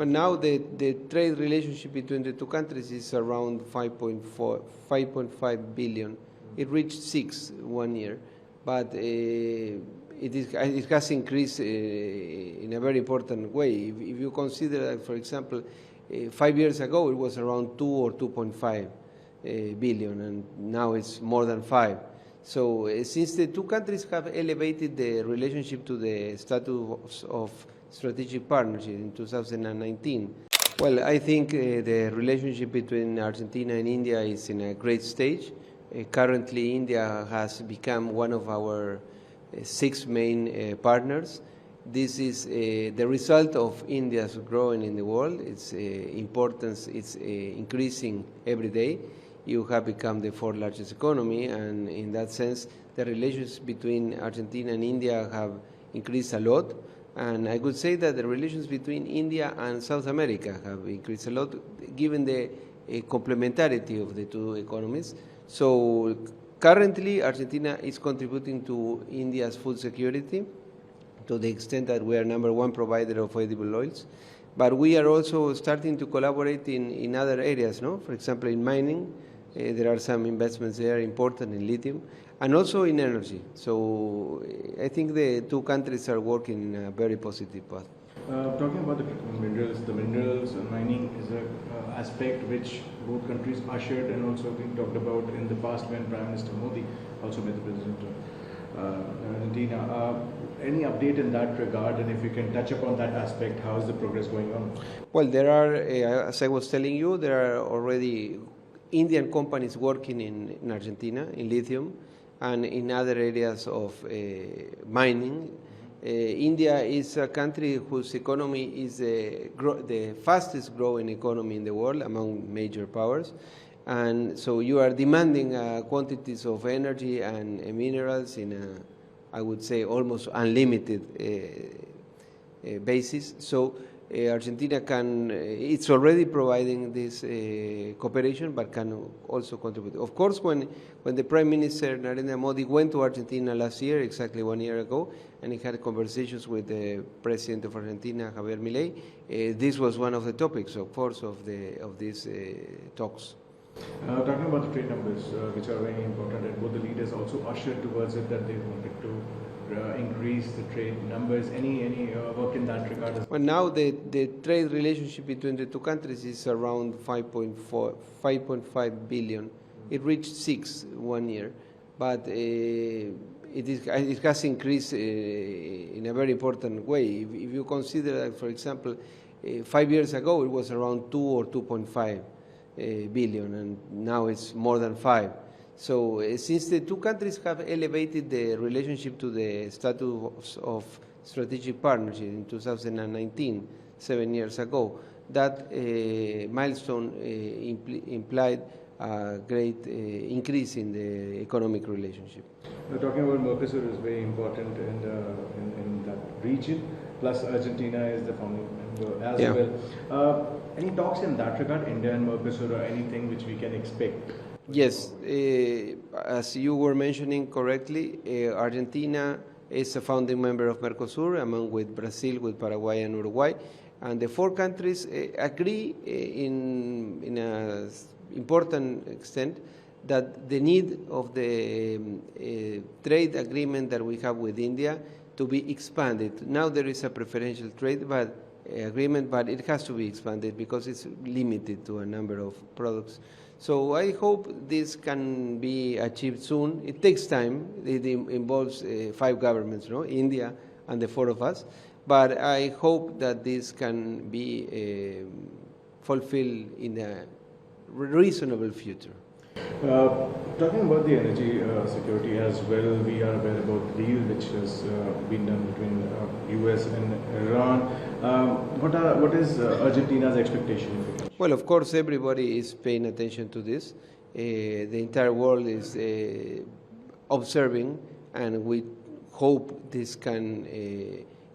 Well, now the trade relationship between the two countries is around 5.5 billion. It reached 6 1 year, but it has increased in a very important way. If you consider that, for example, 5 years ago it was around 2 or 2.5 billion, and now it's more than 5. So since the two countries have elevated the relationship to the status of strategic partnership in 2019, well, I think the relationship between Argentina and India is in a great stage. Currently, India has become one of our 6 main partners. This is the result of India's growing in the world. Its importance is increasing every day. You have become the 4th largest economy, and in that sense, the relations between Argentina and India have increased a lot. And I could say that the relations between India and South America have increased a lot, given the complementarity of the two economies. So currently, Argentina is contributing to India's food security to the extent that we are #1 provider of edible oils. But we are also starting to collaborate in other areas, no? For example, in mining, there are some investments there important in lithium, and also in energy. So I think the two countries are working in a very positive path. Talking about the minerals mining is an aspect which both countries ushered and also been talked about in the past when Prime Minister Modi also met the President of Argentina. Any update in that regard, and if you can touch upon that aspect, how is the progress going on? Well, there are, as I was telling you, there are already Indian companies working in Argentina, in lithium, and in other areas of mining. India is a country whose economy is the fastest growing economy in the world among major powers. And so you are demanding quantities of energy and minerals in a, I would say, almost unlimited basis. So Argentina it's already providing this cooperation, but can also contribute. Of course, when the Prime Minister Narendra Modi went to Argentina last year, exactly 1 year ago, and he had conversations with the President of Argentina, Javier Milei, this was one of the topics, of course, of these talks. Talking about the trade numbers, which are very important, and both the leaders also ushered towards it that they wanted to increase the trade numbers. Any work in that regard? Well, now the trade relationship between the two countries is around 5.5 billion. It reached 6 1 year, but it has increased in a very important way. If you consider that, for example, 5 years ago it was around 2 or 2.5 billion, and now it's more than 5. So since the two countries have elevated the relationship to the status of strategic partnership in 2019, 7 years ago, that milestone implied a great increase in the economic relationship. Talking about MERCOSUR is very important in that region, plus Argentina is the founding member as well. Any talks in that regard, India and MERCOSUR, or anything which we can expect? Yes, as you were mentioning correctly, Argentina is a founding member of MERCOSUR, among with Brazil, with Paraguay and Uruguay, and the 4 countries agree in an important extent that the need of the trade agreement that we have with India to be expanded. Now there is a preferential trade agreement, but it has to be expanded because it's limited to a number of products. So I hope this can be achieved soon. It takes time. It involves 5 governments, no? India and the 4 of us. But I hope that this can be fulfilled in a reasonable future. Talking about the energy security as well, we are aware about the deal which has been done between US and Iran. What is Argentina's expectation? Well, of course, everybody is paying attention to this. The entire world is observing, and we hope this can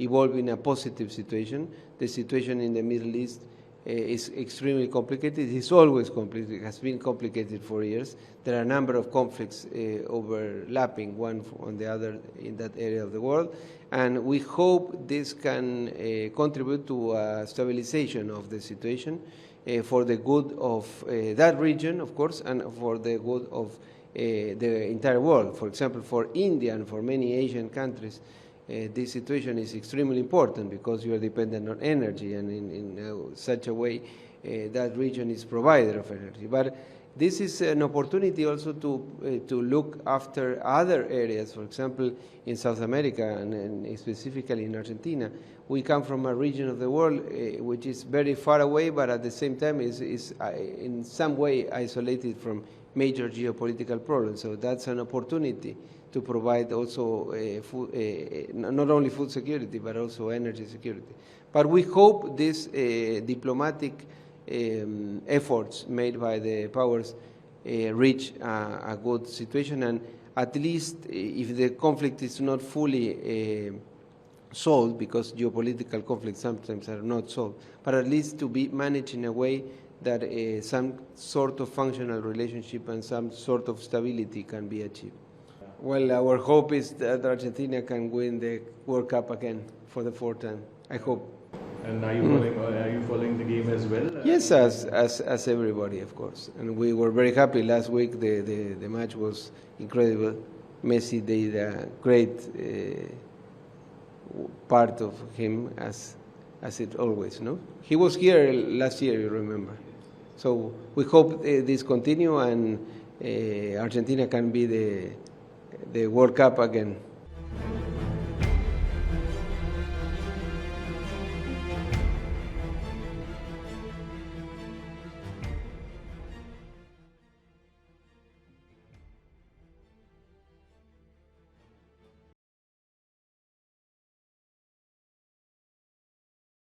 evolve in a positive situation. The situation in the Middle East is extremely complicated. It's always complicated. It has been complicated for years. There are a number of conflicts overlapping one on the other in that area of the world, and we hope this can contribute to a stabilization of the situation for the good of that region, of course, and for the good of the entire world. For example, for India and for many Asian countries, this situation is extremely important because you are dependent on energy, and in such a way that region is provider of energy. But this is an opportunity also to look after other areas. For example, in South America and specifically in Argentina, we come from a region of the world which is very far away, but at the same time is in some way isolated from major geopolitical problems. So that's an opportunity to provide also not only food security, but also energy security. But we hope these diplomatic efforts made by the powers reach a good situation, and at least if the conflict is not fully solved, because geopolitical conflicts sometimes are not solved, but at least to be managed in a way that some sort of functional relationship and some sort of stability can be achieved. Well, our hope is that Argentina can win the World Cup again for the fourth time. I hope. And are you following the game as well? Yes, as everybody, of course. And we were very happy last week. The match was incredible. Messi did a great part of him, as it always, no? He was here last year, you remember. So we hope this continue and Argentina can be the World Cup again.